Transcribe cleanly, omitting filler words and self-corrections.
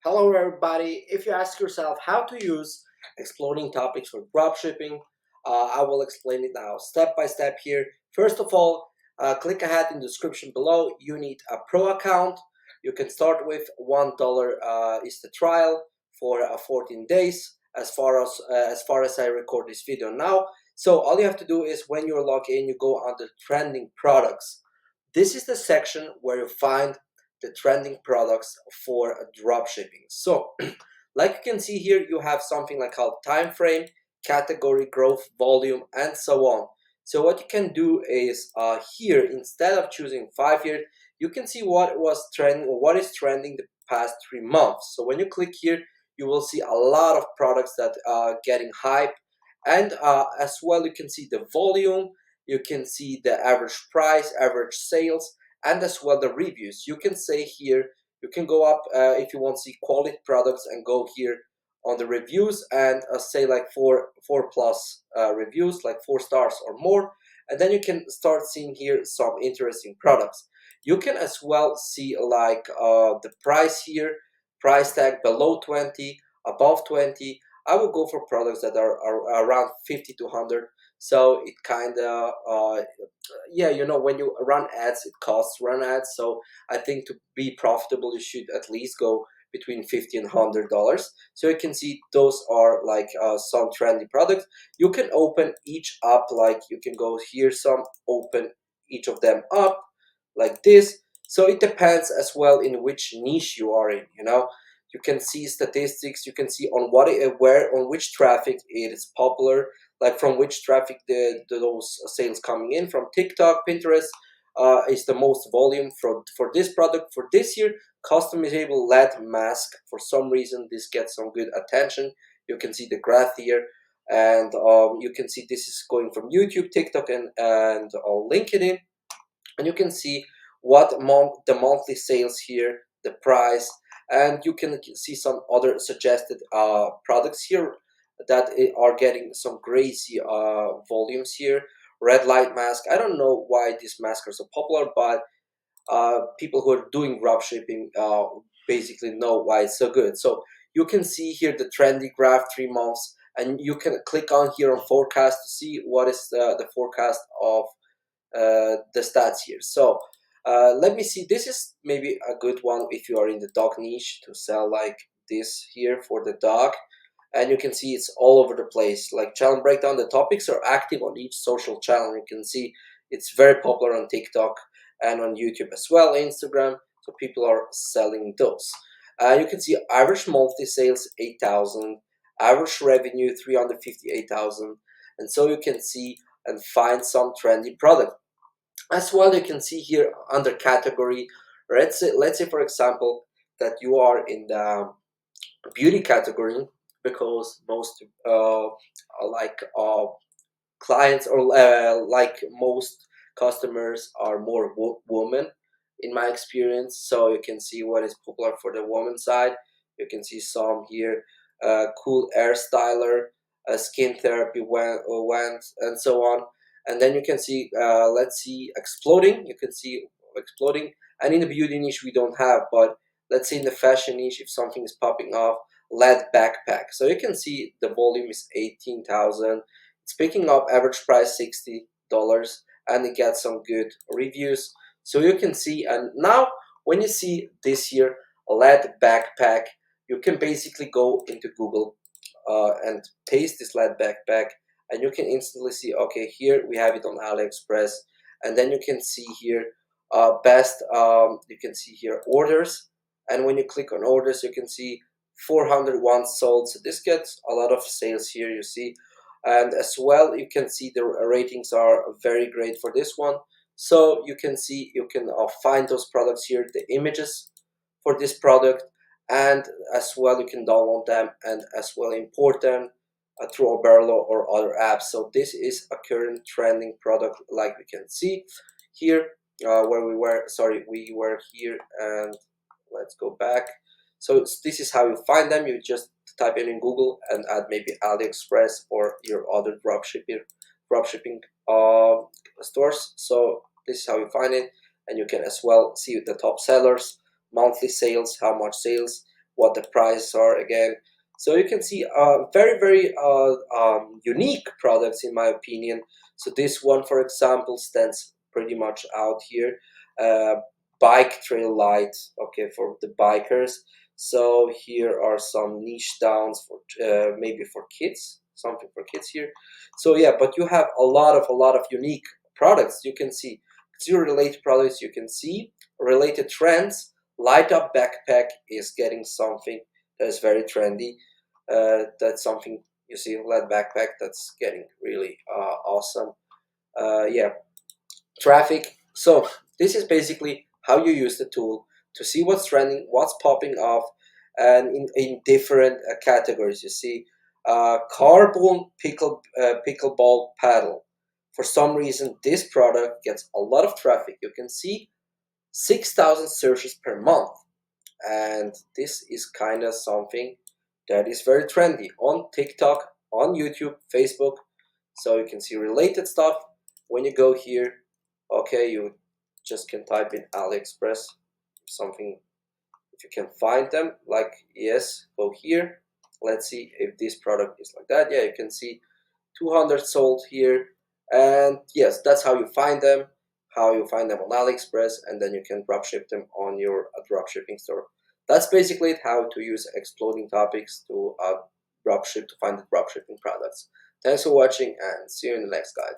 Hello everybody. If you ask yourself how to use exploding topics for dropshipping, I will explain it now step by step here. First of all, click ahead in the description below. You need a pro account. You can start with $1 is the trial for 14 days as far as I record this video now. So all you have to do is when you're logged in, you go under trending products. This is the section where you find the trending products for dropshipping. So, like you can see here, you have something like called time frame, category, growth, volume, and so on. So what you can do is here, instead of choosing 5 years, you can see what was trending or what is trending the past 3 months. So when you click here, you will see a lot of products that are getting hype, and as well you can see the volume, you can see the average price, average sales, and as well the reviews. You can say here, you can go up if you want to see quality products and go here on the reviews and say like four plus reviews, like 4 stars or more, and then you can start seeing here some interesting products. You can as well see like the price here, price tag below 20, above 20. I will go for products that are around 50 to 100. So it kind of yeah, when you run ads, it costs run ads. So I think to be profitable, you should at least go between 50 and $100. So you can see those are like some trendy products. You can open each up, like you can go here, some open each of them up like this. So it depends as well in which niche you are in. You can see statistics. You can see on where on which traffic it is popular, like from which traffic those sales coming in from. TikTok, Pinterest is the most volume for this product for this year. Customizable LED mask, for some reason this gets some good attention. You can see the graph here, and you can see this is going from YouTube, TikTok, and LinkedIn. And you can see what the monthly sales here, the price, and you can see some other suggested products here that are getting some crazy volumes here. Red light mask, I don't know why these masks are so popular, but people who are doing dropshipping basically know why it's so good. So you can see here the trendy graph 3 months, and you can click on here on forecast to see what is the forecast of the stats here. So let me see. This is maybe a good one if you are in the dog niche to sell like this here for the dog. And you can see it's all over the place. Like channel breakdown, the topics are active on each social channel. You can see it's very popular on TikTok and on YouTube as well, Instagram. So people are selling those. You can see average monthly sales 8,000, average revenue 358,000, and so you can see and find some trendy product. As well, you can see here under category, let's say for example that you are in the beauty category, because most like clients or like most customers are more women in my experience. So you can see what is popular for the woman side. You can see some here, cool hair styler, skin therapy went, and so on. And then you can see let's see exploding. You can see exploding. And in the beauty niche we don't have, but let's say in the fashion niche, if something is popping off, lead backpack. So you can see the volume is 18,000. It's picking up, average price $60, and it gets some good reviews. So you can see, and now when you see this here, lead backpack, you can basically go into Google and paste this lead backpack, and you can instantly see, okay, here we have it on AliExpress. And then you can see here best, you can see here orders, and when you click on orders, you can see 401 sold. So this gets a lot of sales here, you see. And as well, you can see the ratings are very great for this one. So you can see, you can find those products here, the images for this product, and as well you can download them and as well import them through Oberlo or other apps. So this is a current trending product, like we can see here, where we were here, and let's go back. So this is how you find them. You just type in Google and add maybe AliExpress or your other dropshipping stores. So this is how you find it, and you can as well see the top sellers, monthly sales, how much sales, what the prices are again. So you can see very unique products in my opinion. So this one, for example, stands pretty much out here. uh, Bike trail light, okay, for the bikers. So here are some niche downs for maybe for kids, something for kids here. So yeah, but you have a lot of unique products. You can see zero related products. You can see related trends. Light up backpack is getting something that is very trendy. That's something you see. Light backpack that's getting really awesome. Yeah, traffic. So this is basically how you use the tool to see what's trending, what's popping off, and in different categories. You see, carbon pickleball paddle. For some reason, this product gets a lot of traffic. You can see 6,000 searches per month, and this is kind of something that is very trendy on TikTok, on YouTube, Facebook. So you can see related stuff. When you go here, okay, you just can type in AliExpress something. If you can find them, like, yes, go here. Let's see if this product is like that. Yeah, you can see 200 sold here. And yes, that's how you find them, how you find them on AliExpress, and then you can dropship them on your dropshipping store. That's basically it, how to use exploding topics to dropship, to find the dropshipping products. Thanks for watching, and see you in the next guide.